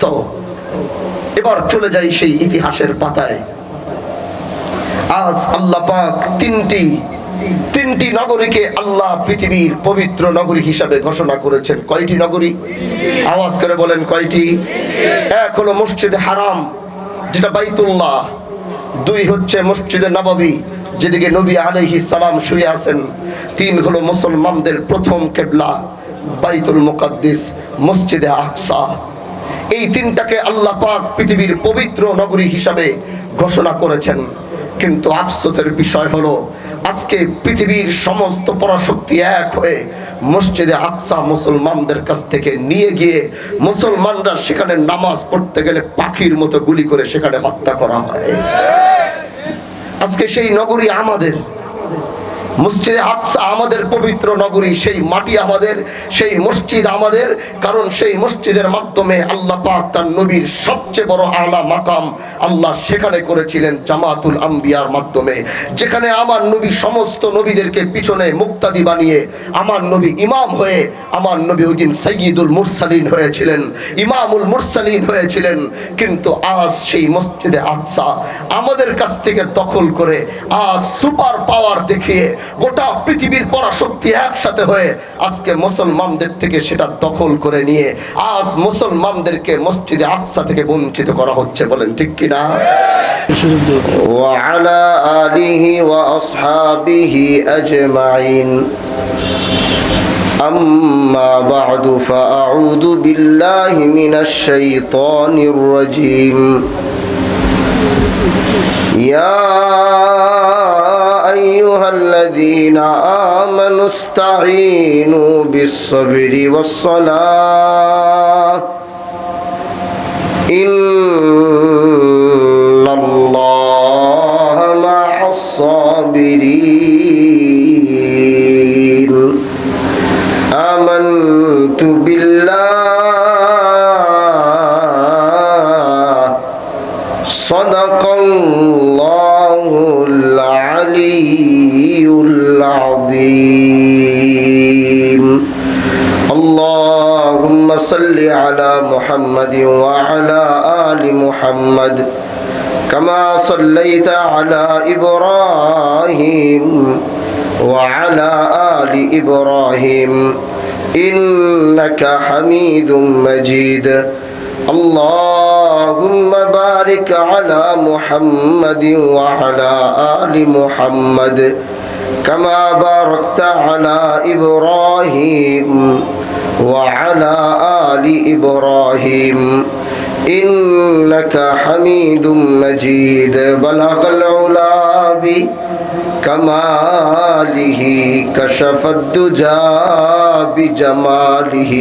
তো এবার চলে যাই সেই ইতিহাসের পাতায়। আজ আল্লাহ পাক তিনটি নগরীকে আল্লাহ পৃথিবীর পবিত্র নগরী হিসাবে ঘোষণা করেছেন। কয়টি নগরী? আওয়াজ করে বলেন কয়টি? এক হলো মসজিদে হারাম, যেটা বাইতুল্লাহ। দুই হচ্ছে মসজিদে নববী, যেদিকে নবী আলাইহিস সালাম শুয়ে আছেন। তিন হলো মুসলমানদের প্রথম কিবলা বাইতুল মুকাদ্দিস, মসজিদে আকসা। এই তিনটাকে আল্লাহ পাক পৃথিবীর পবিত্র নগরী হিসাবে ঘোষণা করেছেন। কিন্তু আফসোসের বিষয় হলো আজকে পৃথিবীর সমস্ত পরাশক্তি এক হয়ে মসজিদে আকসা মুসলমানদের কাছ থেকে নিয়ে গিয়ে মুসলমানরা সেখানে নামাজ পড়তে গেলে পাখির মতো গুলি করে সেখানে হত্যা করা হয়। আজকে সেই নগরী আমাদের, মসজিদে আকসা আমাদের পবিত্র নগরী, সেই মাটি আমাদের, সেই মসজিদ আমাদের। কারণ সেই মসজিদের মাধ্যমে আল্লাহ পাক তার নবীর সবচেয়ে বড় আলা মাকাম আল্লাহ সেখানে করেছিলেন জামাতুল আম্বিয়ার মাধ্যমে, যেখানে আমার নবী সমস্ত নবীদেরকে পিছনে মুক্তাদি বানিয়ে আমার নবী ইমাম হয়ে, আমার নবী ওই দিন সাইয়্যিদুল মুরসালিন হয়েছিলেন, ইমামুল মুরসালিন হয়েছিলেন। কিন্তু আজ সেই মসজিদে আকসা আমাদের কাছ থেকে দখল করে আজ সুপার পাওয়ার দেখিয়ে গোটা পৃথিবীর পরাশক্তি একসাথে হয়ে আজকে মুসলমানদের থেকে সেটা দখল করে নিয়ে আজ মুসলমানদেরকে মসজিদে আকসা থেকে বঞ্চিত করা হচ্ছে। বলেন ঠিক কিনা? ওয়া আলা আলিহি ওয়া আসহাবিহি আজমাইন। আম্মা বা'দু ফাআউযু বিল্লাহি মিনাশ শাইতানির রাজীম। ইয়া أيها الذين آمنوا استعينوا بالصبر والصلاة إن الله مع الصابرين آمنت بالله صدق الله العلي العظيم اللهم صل على محمد وعلى آل محمد كما صليت على إبراهيم وعلى آل إبراهيم إنك حميد مجيد اللهم بارك على محمد وعلى آل محمد كما باركت على إبراهيم وعلى آل إبراهيم إنك حميد مجيد بلغ العلا بكماله كشف الدجى بجماله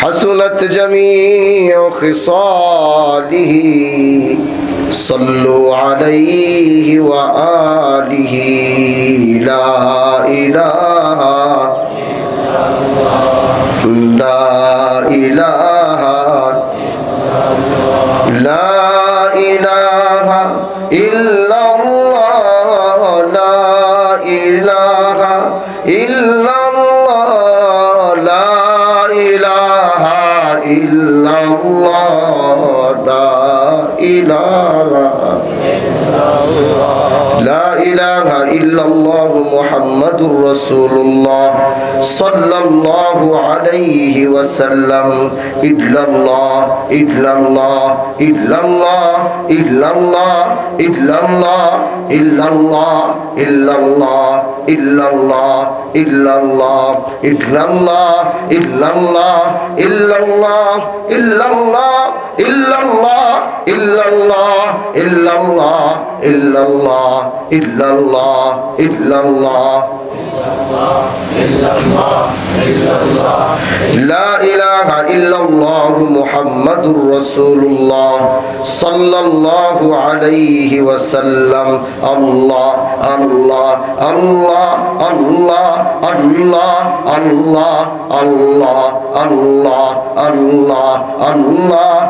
حسنت جميع خصاله صلوا عليه وآله لا إله لا إله لا إله إلا الله لا إله إلا الله لا إله إلا الله لا إله لا إله إلا الله محمد رسول الله صلى الله عليه وسلم إلا الله إلا الله إلا الله إلا الله إلا الله إلا الله إلا الله إلا الله إلا الله إلا الله إلا الله إلا الله إلا الله إلا الله إلا الله إلا الله إلا الله إلا الله إلا الله لا إله إلا الله محمد رسول الله صلى الله عليه وسلم الله الله الله الله الله الله الله الله الله الله الله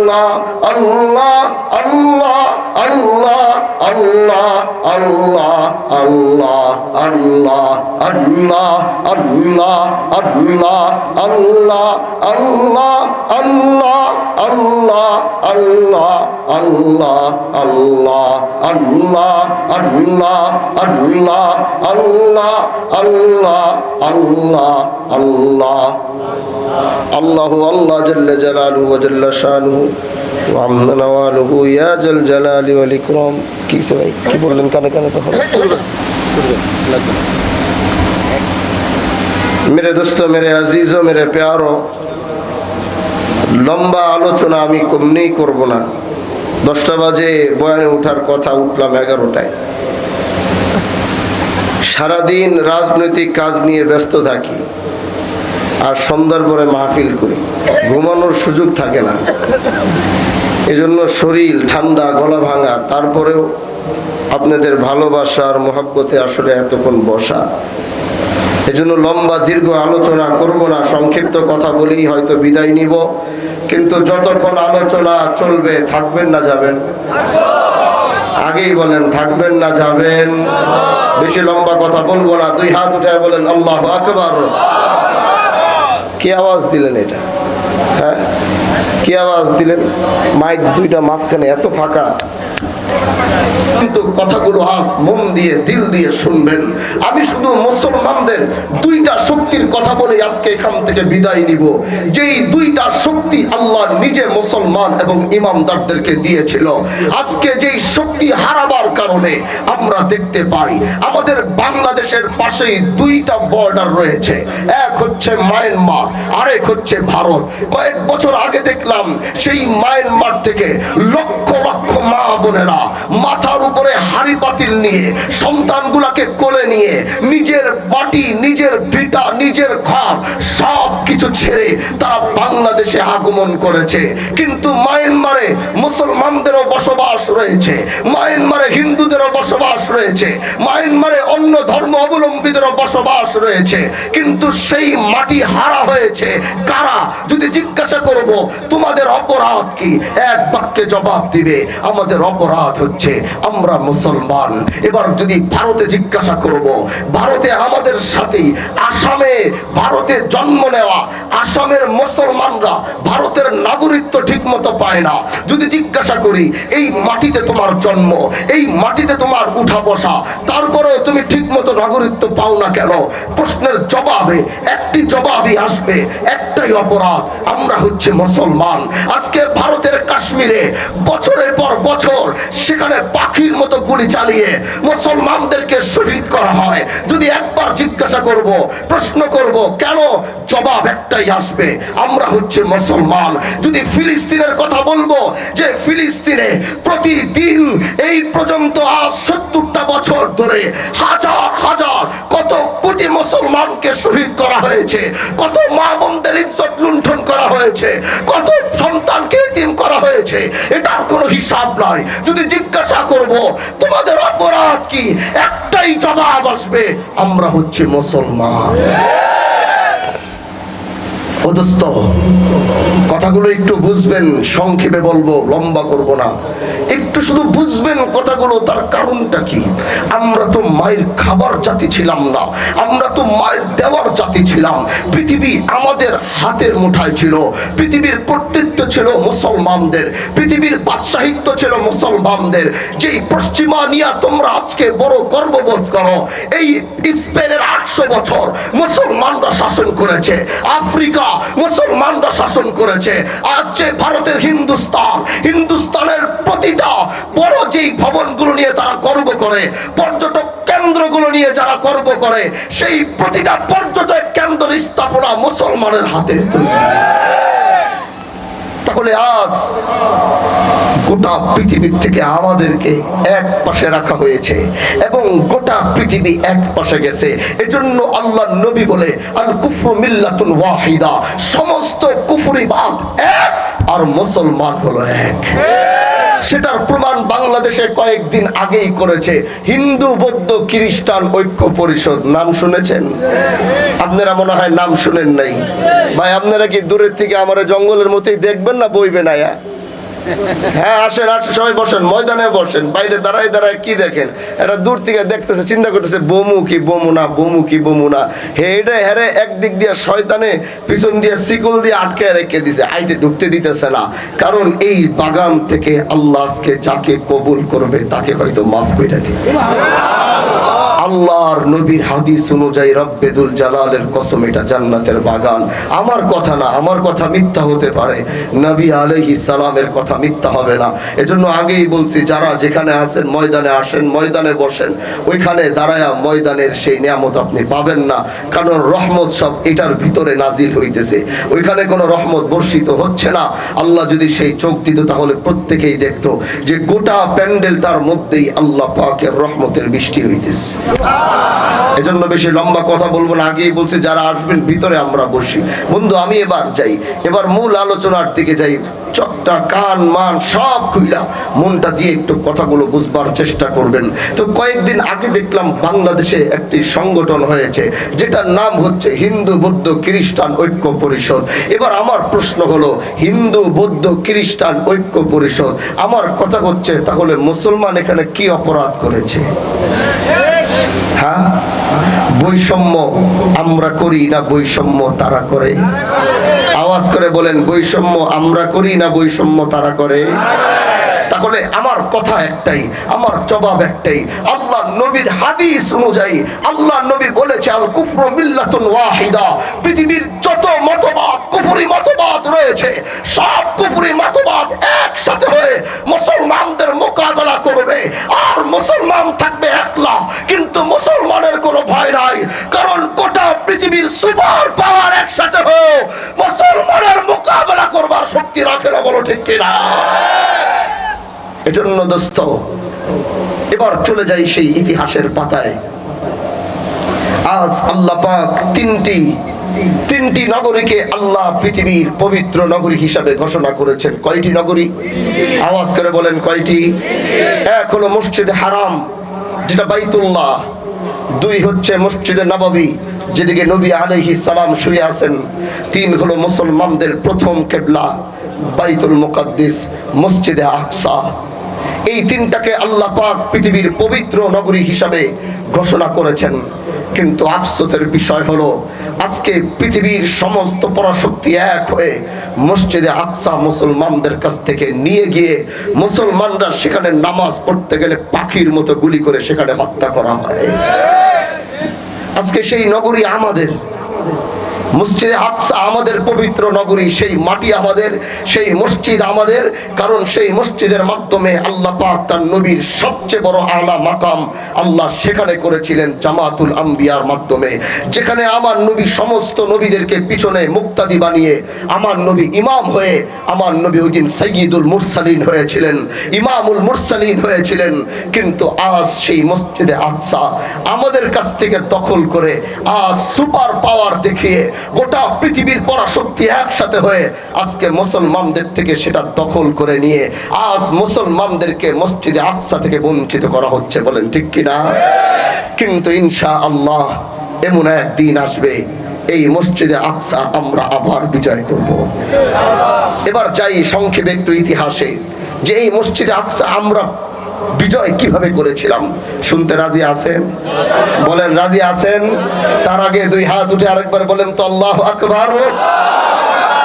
الله الله الله الله الله الله আল্লাহ আল্লাহ আল্লাহ আল্লাহ আল্লাহ আল্লাহ আল্লাহ আল্লাহ আল্লাহ আল্লাহ আল্লাহ আল্লাহ আল্লাহ আল্লাহ আল্লাহ আল্লাহ আল্লাহ আল্লাহ আল্লাহু আল্লাহ জাল্লা জালালুহু ওয়া জাল্লা শানুহু ওয়া আম্মা নাওয়ালুহু ইয়া জাল জালালি ওয়াল ইকরাম। কি ভাই কি বললেন কানে কানে তো मेरे दोस्तों, मेरे अजीजों, मेरे प्यारों, লম্বা আলোচনা আমি কমনেই করব না। 10টা বাজে বয়ানে ওঠার কথা, উঠলাম 11টায়। সারাদিন রাজনৈতিক কাজ নিয়ে ব্যস্ত থাকি, আর সন্ধ্যার পরে মাহফিল করি, ঘুমানোর সুযোগ থাকে না। এজন্য শরীর ঠান্ডা, গলা ভাঙা, তারপরেও আপনাদের ভালোবাসার মহব্বতে আসলে এতক্ষণ বসা। এজন্য লম্বা দীর্ঘ আলোচনা করব না, সংক্ষিপ্ত কথা বলেই হয়তো বিদায় নিব। কিন্তু যতক্ষণ আলোচনা চলবে, থাকবেন না যাবেন? আগেই বলেন, থাকবেন না যাবেন? বেশি লম্বা কথা বলবো না। 2 হাত উঠায় বলেন আল্লাহু আকবার। কি আওয়াজ দিলেন এটা? হ্যাঁ, কি আওয়াজ দিলেন? মাইক 2টা মাঝখানে এত ফাঁকা, কিন্তু কথাগুলো আজ মন দিয়ে দিল দিয়ে শুনবেন। আমি শুধু মুসলমানদের 2টা শক্তির কথা বলে আজকে এখান থেকে বিদায় নিব। যেই 2টা শক্তি আল্লাহ নিজে মুসলমান এবং ইমামদারদেরকে দিয়েছিল, আজকে যেই শক্তি হারাবার কারণে আমরা দেখতে পাই আমাদের বাংলাদেশের পাশেই 2টা বর্ডার রয়েছে। এক হচ্ছে মায়ানমার, আরেক হচ্ছে ভারত। কয়েক বছর আগে দেখলাম সেই মায়ানমার থেকে লক্ষ লক্ষ মা বোনেরা মাথার উপরে হাড়ি পাতিল নিয়ে, সন্তানগুলাকে কোলে নিয়ে, নিজের মাটি, নিজের ভিটা, নিজের ঘর সব কিছু ছেড়ে তারা বাংলাদেশে আগমন করেছে। কিন্তু মায়ানমারে মুসলমানদেরও বসবাস রয়েছে, মায়ানমারে হিন্দুদেরও বসবাস রয়েছে, মায়ানমারে অন্য ধর্ম অবলম্বীদেরও বসবাস রয়েছে। কিন্তু সেই মাটি হারা হয়েছে কারা? যদি জিজ্ঞাসা করব তোমাদের অপরাধ কি, এক বাক্যে জবাব দিবে আমাদের অপরাধ হচ্ছে আমরা মুসলমান। এবার যদি ভারতে জিজ্ঞাসা করব, ভারতে আমাদের সাথে আসামে, ভারতে জন্ম নেওয়া আসামের মুসলমানরা ভারতের নাগরিকত্ব ঠিক মতো পায় না। যদি জিজ্ঞাসা করি এই মাটিতে তোমার জন্ম, এই মাটিতে তোমার উঠা বসা, তারপরেও তুমি ঠিক মতো নাগরিকত্ব পাও না কেন? প্রশ্নের জবাবে একটি জবাবই আসবে, একটাই অপরাধ, আমরা হচ্ছে মুসলমান। আজকে ভারতের কাশ্মীরে বছরের পর বছর সেখানে পাখির মতো গুলি চালিয়ে মুসলমানদেরকে শহীদ করা হয়। যদি একবার জিজ্ঞাসা করব, প্রশ্ন করব কেন, জবাব একটাই আসবে, আমরা হচ্ছে মুসলমান। যদি ফিলিস্তিনের কথা বলবো, যে ফিলিস্তিনে প্রতিদিন এই পর্যন্ত আজ 70টা বছর ধরে হাজার হাজার কত কোটি মুসলমানকে শহীদ করা হয়েছে, কত মা বোনদের ইজ্জত লুণ্ঠন করা হয়েছে, কত সন্তানকে এতিম করা হয়েছে, এটার কোনো হিসাব নাই। যদি জিজ্ঞাসা করব তোমাদের অপরাধ কি, একটাই জবাব আসবে, আমরা হচ্ছে মুসলমান। দোস্ত, কথাগুলো একটু বুঝবেন, সংক্ষেপে বলবো, লম্বা করব না। একটু শুধু বুঝবেন কথাগুলো, তার কারণটা কি। আমরা তো মায়ের খাবার জাতি ছিলাম না, আমরা তো মায়ের দেওয়ার জাতি ছিলাম। পৃথিবী আমাদের হাতের মুঠায় ছিল, পৃথিবীর কর্তৃত্ব ছিল মুসলমানদের, পৃথিবীর বাদশাহিত্ব ছিল মুসলমানদের। যেই পশ্চিমা নিয়ে তোমরা আজকে বড় গর্ববোধ করো, এই স্পেনের 800 বছর মুসলমানরা শাসন করেছে, আফ্রিকা মুসলমানরা শাসন করেছে। আজ যে ভারতের হিন্দুস্তান, হিন্দুস্তানের প্রতিটা বড় যেই ভবনগুলো নিয়ে তারা গর্ব করে, পর্যটক কেন্দ্রগুলো নিয়ে যারা গর্ব করে, সেই প্রতিটা পর্যটক কেন্দ্র স্থাপনা মুসলমানের হাতের তৈরি। তাহলে আজ গোটা পৃথিবীর থেকে আমাদেরকে এক পাশে রাখা হয়েছে এবং গোটা পৃথিবী এক পাশে গেছে। এজন্য আল্লাহর নবী বলে, আল কুফরু মিল্লাতুন ওয়াহিদা, সমস্ত কুফরিবাদ এক আর মুসলমান হলো এক। সেটার প্রমাণ বাংলাদেশে কয়েকদিন আগেই করেছে হিন্দু বৌদ্ধ খ্রিস্টান ঐক্য পরিষদ। নাম শুনেছেন? আপনারা মনে হয় নাম শুনেন নাই। ভাই, আপনারা কি দূরের থেকে আমার জঙ্গলের মতোই দেখবেন না বইবেন? আয়া হ্যাঁ আসেন আসেন, সবাই বসেন, ময়দানে বসেন। বাইরে দাঁড়ায় দাঁড়ায় কি দেখেন? এরা দূর থেকে দেখতেছে, চিন্তা করতেছে বমু কি বমু না, বমু কি বমু না। হেডে হেরে একদিক দিয়ে শয়তানে পিছন দিয়ে শিকল দিয়ে আটকে রেখে দিছে, আইতে ঢুকতে দিতেছে না। কারণ এই বাগান থেকে আল্লাহ আজকে যাকে কবুল করবে তাকে হয়তো মাফ করে দিবে। আল্লাহর নবীর হাদিস অনুযায়ী রব্বেদুল জালালের কসম এটা জান্নাতের বাগান। আমার কথা না, আমার কথা মিথ্যা হতে পারে, নবী আলাইহিস সালামের কথা মিথ্যা হবে না। এজন্য আগেই বলছি, যারা যেখানে আছেন ময়দানে আসেন, ময়দানে বসেন। ওইখানে দাঁড়ায়া ময়দানের সেই নিয়ামত আপনি পাবেন না, কারণ রহমত সব এটার ভিতরে নাজিল হইতেছে। ওইখানে কোনো রহমত বর্ষিত হচ্ছে না। আল্লাহ যদি সেই চোখ দিত তাহলে প্রত্যেকেই দেখতো যে গোটা প্যান্ডেলটার মধ্যেই আল্লাহ পাকের রহমতের বৃষ্টি হইতেছে। এজন্য বেশি লম্বা কথা বলবো না, আগেই বলছি যারা আসবেন ভিতরে আমরা বসি। বন্ধু আমি এবার যাই, এবার মূল আলোচনার দিকে যাই। চোখটা কান মান সব খুইলা মনটা দিয়ে একটু কথাগুলো বুঝবার চেষ্টা করবেন। তো কয়েকদিন আগে দেখলাম বাংলাদেশে একটি সংগঠন হয়েছে যেটার নাম হচ্ছে হিন্দু বৌদ্ধ খ্রিস্টান ঐক্য পরিষদ। এবার আমার প্রশ্ন হলো, হিন্দু বৌদ্ধ খ্রিস্টান ঐক্য পরিষদ, আমার কথা হচ্ছে তাহলে মুসলমান এখানে কি অপরাধ করেছে? হ্যাঁ, বৈষম্য আমরা করি না বৈষম্য তারা করে? আওয়াজ করে বলেন, বৈষম্য আমরা করি না বৈষম্য তারা করে? তাহলে আমার কথা একটাই, আমার জবাব একটাই। আল্লাহ নবীর হাদিস অনুযায়ী আল্লাহ নবী বলেছে, আল কুফরু মিল্লাতুন ওয়াহিদা। পৃথিবীর যত মতবাদ কুফরি মতবাদ রয়েছে, সব কুফরি মতবাদ একসাথে হয়ে মুসলমানদের মোকাবেলা করবে, আর মুসলমান থাকবে একলা। কিন্তু মুসলমানের কোনো ভয় নাই, কারণ গোটা পৃথিবীর সুপার পাওয়ার একসাথে হয়ে মুসলমানের মোকাবেলা করবার শক্তি রাখে না, বলো ঠিক কিনা? এজন্য দোস্ত এবার চলে যাই সেই ইতিহাসের পাতায়। আজ আল্লাহ পাক তিনটি নগরীকে আল্লাহ পৃথিবীর পবিত্র নগরী হিসাবে ঘোষণা করেছেন। কয়টি নগরী? আওয়াজ করে বলেন কয়টি? এক হলো মসজিদে হারাম, যেটা বাইতুল্লাহ। দুই হচ্ছে মসজিদে নববী, যেদিকে নবী আলাইহিস সালাম শুয়ে আছেন। তিন হলো মুসলমানদের প্রথম কিবলা বাইতুল মুকাদ্দিস, মসজিদে আকসা। এই তিনটাকে আল্লাহ পাক পৃথিবীর পবিত্র নগরী হিসাবে ঘোষণা করেছেন। কিন্তু আফসোসের বিষয় হলো, আজকে পৃথিবীর সমস্ত পরাশক্তি এক হয়ে মসজিদে আকসা মুসলমানদের কাছ থেকে নিয়ে গিয়ে মুসলমানরা সেখানে নামাজ পড়তে গেলে পাখির মতো গুলি করে সেখানে হত্যা করা হয়। আজকে সেই নগরী আমাদের, মসজিদে আকসা আমাদের পবিত্র নগরী, সেই মাটি আমাদের, সেই মসজিদ আমাদের। কারণ সেই মসজিদের মাধ্যমে আল্লাহ পাক তার নবীর সবচেয়ে বড় আলা মাকাম আল্লাহ সেখানে করেছিলেন জামাতুল আম্বিয়ার মাধ্যমে, যেখানে আমার নবী সমস্ত নবীদেরকে পিছনে মুক্তাদি বানিয়ে আমার নবী ইমাম হয়ে, আমার নবী ওই দিন সাইয়্যিদুল মুরসালিন হয়েছিলেন, ইমামুল মুরসালিন হয়েছিলেন। কিন্তু আজ সেই মসজিদে আকসা আমাদের কাছ থেকে দখল করে, আজ সুপার পাওয়ার দেখিয়ে গোটা পৃথিবীর পরাশক্তি একসাথে হয়ে আজকে মুসলমানদের থেকে সেটা দখল করে নিয়ে আজ মুসলমানদেরকে মসজিদে আকসা থেকে বঞ্চিত করা হচ্ছে, বলেন ঠিক কিনা? কিন্তু ইনশাআল্লাহ এমন একদিন আসবে এই মসজিদে আকসা আমরা আবার বিজয় করব। এবার যাই সংক্ষেপে একটু ইতিহাসে, যে এই মসজিদে আকসা আমরা বিজয় কিভাবে করেছিলাম। শুনতে রাজি আছেন? বলেন রাজি আছেন? তার আগে দুই হাত উঠে আরেকবার বলেন তো আল্লাহু আকবার।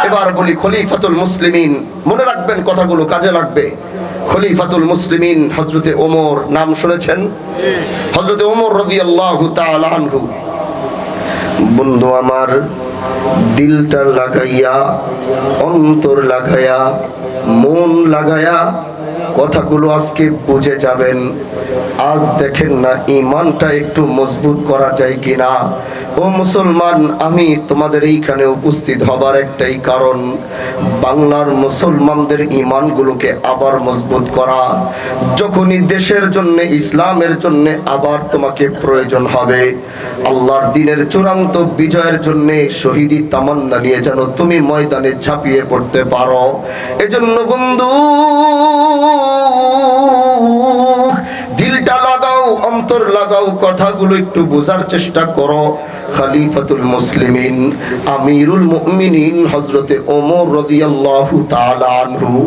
এবার বলি খলিফাতুল মুসলিমিন, মনে রাখবেন কথাগুলো কাজে লাগবে। খলিফাতুল মুসলিমিন হযরতে ওমর, নাম শুনেছেন? হযরতে ওমর রাদিয়াল্লাহু তাআলা আনহু। বন্ধু আমার, দিলটা লাগাইয়া, অন্তর লাগাইয়া, মন লাগাইয়া কথাগুলো আজকে বুঝে যাবেন। আজ দেখেন না ঈমানটা একটু মজবুত করা যায় কিনা। ও মুসলমান, আমি তোমাদের এইখানে উপস্থিত হবার একটাই কারণ, বাংলার মুসলমানদের ঈমানগুলোকে আবার মজবুত করা। যখনই দেশের জন্য, ইসলামের জন্য আবার তোমাকে প্রয়োজন হবে, আল্লাহর দ্বীনের চূড়ান্ত বিজয়ের জন্য শহীদি তামান্না নিয়ে যেন তুমি ময়দানে ঝাঁপিয়ে পড়তে পারো। এজন্য বন্ধু দিলটা লাগাও, অন্তর লাগাও, কথাগুলো একটু বোঝার চেষ্টা করো। খলিফাতুল মুসলিমিন আমিরুল মুমিনিন হযরতে ওমর রাদিয়াল্লাহু তাআলা আনহু,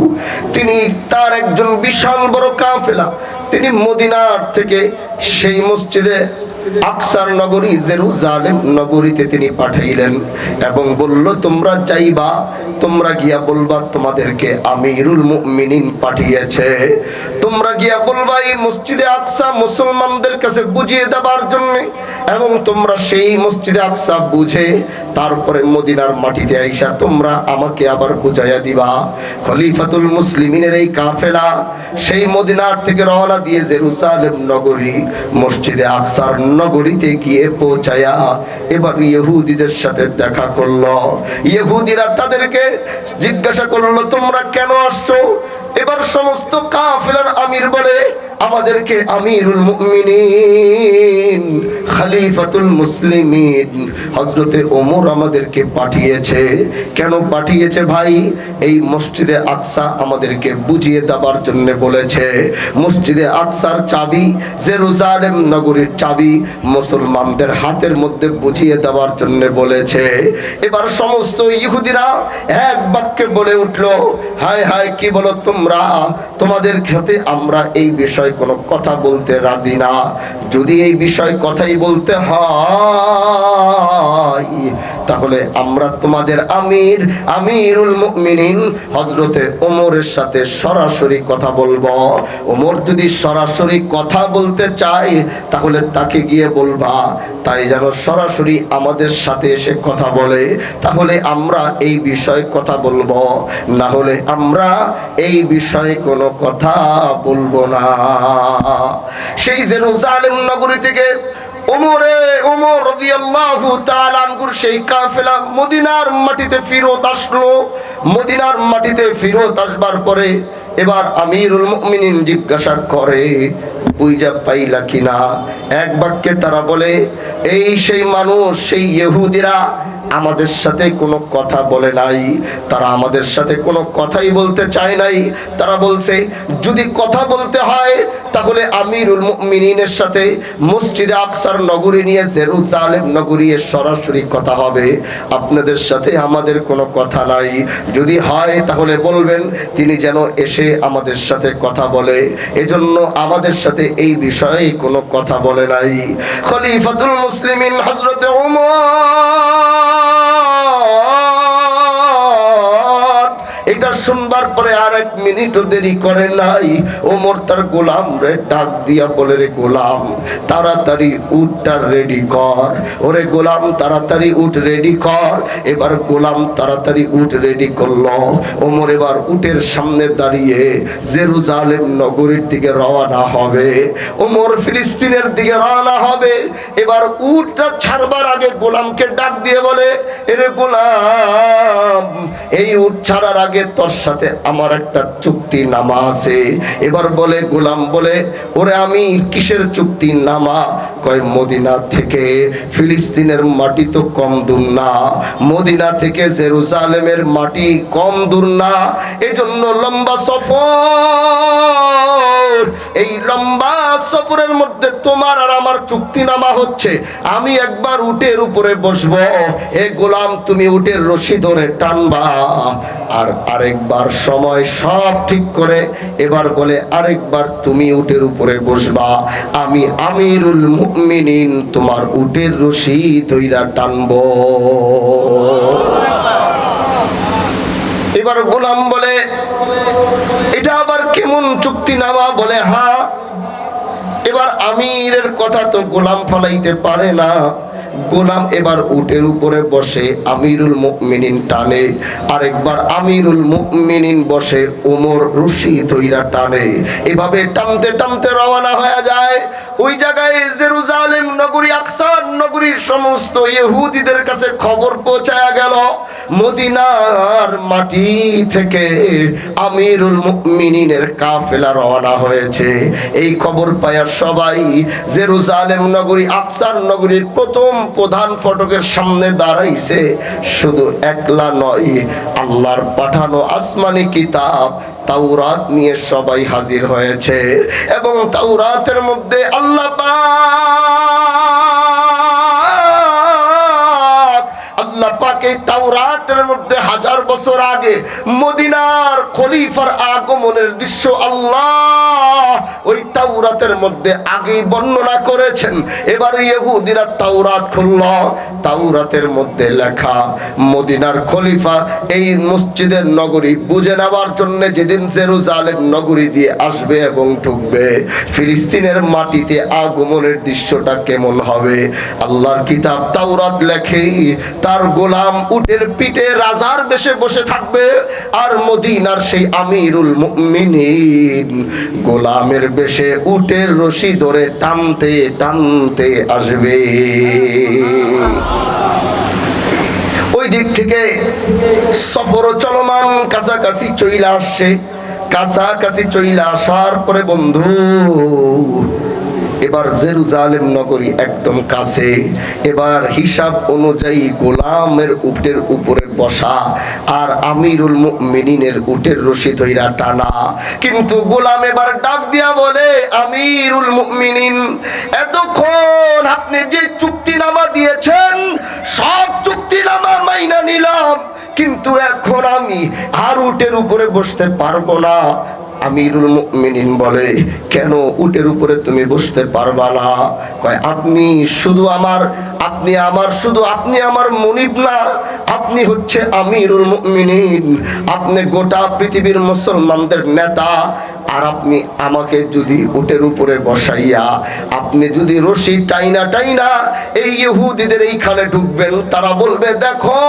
তিনি তার একজন বিশাল বড় কাফেলা তিনি মদিনার থেকে সেই মসজিদে আকসার নগরী জেরুজালেম নগরীতে তিনি পাঠাইলেন এবং বলল, তোমরা যাইবা, তোমরা গিয়া বলবা তোমাদেরকে আমিরুল মুমিনিন পাঠিয়েছে, তোমরা গিয়া বলবা এই মসজিদে আকসা মুসলমানদের কাছে বুঝিয়ে দেবার জন্য, এবং তোমরা সেই মসজিদে আকসা বুঝে তারপরে মদিনার মাটিতে আইসা তোমরা আমাকে আবার বুঝাইয়া দিবা। খলিফাতুল মুসলিমিনের এই কাফেলা সেই মদিনার থেকে রওনা দিয়ে জেরুজালেম নগরী মসজিদে আকসার নগরীতে গিয়ে পৌঁছায়া এবার ইহুদিদের সাথে দেখা করলো। ইহুদিরা তাদেরকে জিজ্ঞাসা করলো, তোমরা কেন আসছো? এবার সমস্ত কাফেলার আমির বলে, আমাদেরকে আমিরুল মুমিনিন খলিফাতুল মুসলিমিন হযরতে ওমর আমাদেরকে পাঠিয়েছে। কেন পাঠিয়েছে ভাই? এই মসজিদে আকসা আমাদেরকে বুঝিয়ে দেবার জন্য বলেছে। মসজিদে আকসার চাবি, জেরুজালেম নগরীর চাবি মুসলমানদের হাতের মধ্যে বুঝিয়ে দেওয়ার জন্য বলেছে। এবার সমস্ত ইহুদিরা এক বাক্যে বলে উঠলো, হায় হায়, কি বলো তোমরা? তোমাদের সাথে আমরা এই বিষয় কোনো কথা বলতে রাজি না। যদি এই বিষয় কথাই বলতে হয় তাহলে আমরা তোমাদের আমিরুল মুমিনিন হযরতে ওমরের সাথে সরাসরি কথা বলবো। ওমর যদি সরাসরি কথা বলতে চায় তাহলে তাকে গিয়ে বলবা তাই যেন সরাসরি আমাদের সাথে এসে কথা বলে, তাহলে আমরা এই বিষয়ে কথা বলবো, না হলে আমরা এই বিষয়ে কোনো কথা বলবো না। সেই জেরুজালেম নগরী থেকে ওমর রাদিয়াল্লাহু তাআলা আনহুর সেই কাফেলা মদিনার মাটিতে ফেরত আসলো। মদিনার মাটিতে ফেরত আসবার পরে এবার আমিরুল মুমিনিন জিজ্ঞাসা করে, বুঝা পাইলা কিনা? এক বাক্যে তারা বলে, এই সেই মানুষ, সেই ইহুদিরা আমাদের সাথে কোনো কথা বলে নাই, তারা আমাদের সাথে কোনো কথাই বলতে চায় নাই। তারা বলছে যদি কথা বলতে হয় তাহলে আমিরুল মুমিনিনের সাথে মসজিদে আকসার নগরী নিয়ে জেরুজালেম নগরী সরাসরি কথা হবে, আপনাদের সাথে আমাদের কোনো কথা নাই। যদি হয় তাহলে বলবেন তিনি যেন এসে আমাদের সাথে কথা বলে, এজন্য আমাদের সাথে এই বিষয়ে কোনো কথা বলে নাই। খলিফাতুল মুসলিমিন হযরতে ওমর এটা শুনবার পরে আর এক মিনিটও দেরি করে নাই। ওমর তার গোলাম রে ডাক দিয়া বলে, রে গোলাম, তাড়াতাড়ি উটটা রেডি কর। ওরে গোলাম, তাড়াতাড়ি উট রেডি কর। এবার গোলাম তাড়াতাড়ি উট রেডি করলো। ওমর এবার উটের সামনে দাঁড়িয়ে জেরুজালেম নগরীর দিকে রওনা হবে। ওমর ফিলিস্তিনের দিকে রওনা হবে। এবার উটটা ছাড়বার আগে গোলামকে ডাক দিয়ে বলে, এরে গোলাম, এই উট ছাড়ার আগে তোর সাথে আমার একটা চুক্তি নামা আছে। এবার বলে গোলাম বলে, ওরে আমি কিসের চুক্তি নামা? কয় মদিনা থেকে ফিলিস্তিনের মাটি তো কম দূর না, মদিনা থেকে জেরুজালেমের মাটি কম দূর না, এজন্য লম্বা সফর। এই লম্বা সফরের মধ্যে তোমার আর আমার চুক্তি নামা হচ্ছে, আমি একবার উটের উপরে বসবো, এ গোলাম তুমি উটের রশি ধরে টানবা, আর আরেকবার সময় সব ঠিক করে এবার বলে আরেকবার তুমি উটের উপরে বসবা, আমি আমিরুল মুমিনিন তোমার উটের রশি ধইরা টানবো। এবার গোলাম বলে, এটা আবার কেমন চুক্তি নামা? বলে হ্যাঁ। এবার আমিরের কথা তো গোলাম ফলাইতে পারে না। গোলাম এবার উটের উপরে বসে আমিরুল মুমিনিন টানে, আরেকবার আমিরুল মুমিনিন বসে ওমর রশি ধইরা টানে। এভাবে টানতে টানতে রওনা হয়ে যায়। ওই জায়গায় জেরুজালেম নগরী, আকসা নগরীর সমস্ত ইহুদিদের কাছে খবর পৌঁছায়া গেল, মদিনার মাটি থেকে আমিরুল মুমিনিনের কাফেলা রওনা হয়েছে। এই খবর পায়া সবাই জেরুজালেম নগরী, আকসার নগরীর প্রথম প্রধান ফটকের সামনে দাঁড়াইছে। শুধু একলা নয়, আল্লাহর পাঠানো আসমানি কিতাব তাওরাত নিয়ে সবাই হাজির হয়েছে, এবং তাওরাতের মধ্যে আল্লাহ পাক পাক এই তাওরাতের মধ্যে 1000 বছর আগে মদিনার খলিফার আগমনের দৃশ্য আল্লাহ ওই তাওরাতের মধ্যে আগেই বর্ণনা করেছেন। এবার ইহুদিরা তাওরাত খুলল, তাওরাতের মধ্যে লেখা মদিনার খলিফা এই মসজিদের নগরী বুঝে নেওয়ার জন্য যেদিন জেরুজালেম নগরী দিয়ে আসবে এবং ঢুকবে, ফিলিস্তিনের মাটিতে আগমনের দৃশ্যটা কেমন হবে। আল্লাহর কিতাব তাওরাত লেখে তার গোলাম উটের পিঠে রাজার বেশে বসে থাকবে, আর মদিনার সেই আমিরুল মুমিনিন গোলামের বেশে উটের রশি ধরে টানতে টানতে আসবে। ওই দিক থেকে সফর চলমান, কাছাকাছি চইলা আসছে। কাছাকাছি চইলা আসার পরে বন্ধু এবার জেরুজালেম নগরী একদম কাছে। এবার হিসাব অনুযায়ী গোলামের উটের উপরে বসা আর আমিরুল মুমিনিনের উটের রশি ধইরা টানা। কিন্তু গোলাম এবার ডাক দিয়া বলে, আমিরুল মুমিনিন, এতক্ষণ আপনি যে চুক্তিনামা দিয়েছেন সব চুক্তিনামা মাইনা নিলাম, কিন্তু এখন আমি আর উটের উপরে বসতে পারবো না। আমিরুল মুমিনিন বলে, কেন উটের উপরে তুমি বসতে পারবা না? কয়, আপনি আমার মুনিব না, আপনি হচ্ছে আমিরুল মুমিনিন, আপনি গোটা পৃথিবীর মুসলমানদের নেতা। আর আপনি আমাকে যদি উটের উপরে বসাইয়া আপনি যদি রশি টাইনা টাইনা এই ইহুদিদের এইখানে ঢুকবেন, তারা বলবে দেখো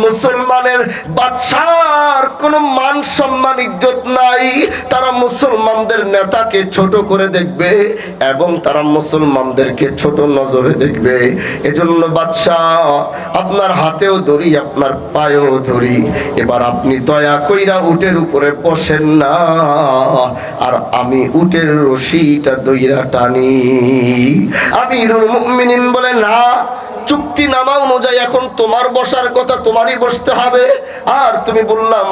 মুসলমানের বাদশার কোনো মান সম্মান ইজ্জত নাই। তারা মুসলমানদের নেতাকে ছোট করে দেখবে এবং তারা মুসলমানদেরকে ছোট নজরে দেখবে। এজন্য বাদশাহ আপনার হাতেও ধরি, আপনার পায়েও ধরি, এবার আপনি দয়া কইরা উটের উপরে বসেন না, আর আমি উটের রশিটা দইরা টানি। আমিরুল মুমিনিন বলে, না, চুক্তিনামা অনুযায়ী এখন তোমার বসার কথা, তোমারই বসতে হবে। আর তুমি বললাম